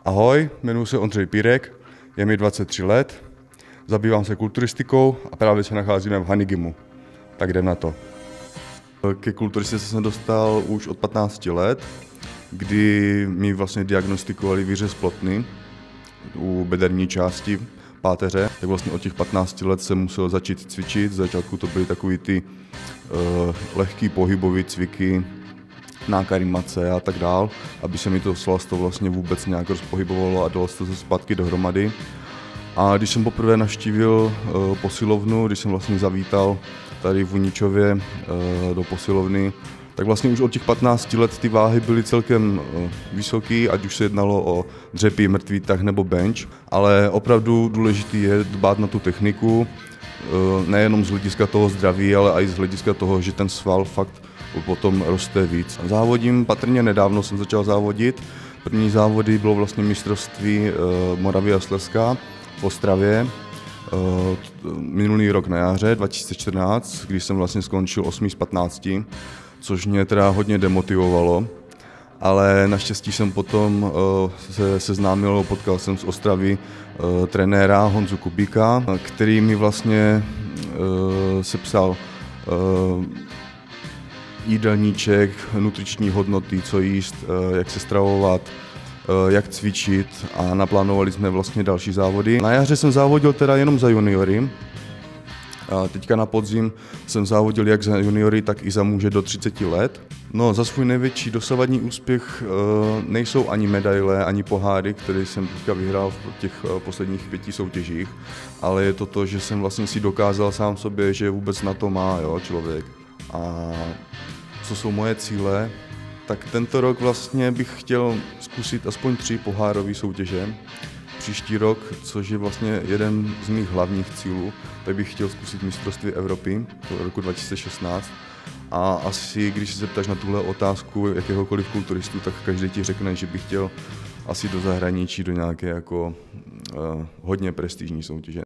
Ahoj, jmenuji se Ondřej Pírek, je mi 23 let, zabývám se kulturistikou a právě se nacházíme v Hanigimu. Tak jdem na to. Ke kulturistice jsem dostal už od 15 let, kdy mi vlastně diagnostikovali výřez plotny u bederní části páteře. Tak vlastně od těch 15 let jsem musel začít cvičit. Z začátku to byly takový ty lehký pohybové cviky, nákarimace a tak dál, aby se mi to svalstvo vlastně vůbec nějak rozpohybovalo a dalo se to zpátky dohromady. A když jsem poprvé navštívil posilovnu, když jsem vlastně zavítal tady v Uničově do posilovny, tak vlastně už od těch 15 let ty váhy byly celkem vysoké, ať už se jednalo o dřepy, mrtvý tah nebo bench, ale opravdu důležitý je dbát na tu techniku, nejenom z hlediska toho zdraví, ale i z hlediska toho, že ten sval fakt potom roste víc. Závodím patrně nedávno, jsem začal závodit. První závody bylo vlastně mistrovství Moravy a Slezska v Ostravě minulý rok na jaře 2014, když jsem vlastně skončil 8. z 15, což mě teda hodně demotivovalo, ale naštěstí jsem potom se seznámil, potkal jsem z Ostravy trenéra Honzu Kubíka, který mi vlastně sepsal jídelníček, nutriční hodnoty, co jíst, jak se stravovat, jak cvičit a naplánovali jsme vlastně další závody. Na jaře jsem závodil teda jenom za juniory. A teďka na podzim jsem závodil jak za juniory, tak i za muže do 30 let. No, za svůj největší dosavadní úspěch nejsou ani medaile, ani poháry, které jsem teďka vyhrál v těch posledních 5 soutěžích, ale je to to, že jsem vlastně si dokázal sám sobě, že vůbec na to má člověk. A co jsou moje cíle, tak tento rok vlastně bych chtěl zkusit aspoň 3 pohárové soutěže. Příští rok, což je vlastně jeden z mých hlavních cílů, tak bych chtěl zkusit mistrovství Evropy do roku 2016. A asi, když se zeptáš na tuhle otázku jakéhokoliv kulturistu, tak každý ti řekne, že bych chtěl asi do zahraničí, do nějaké jako hodně prestižní soutěže.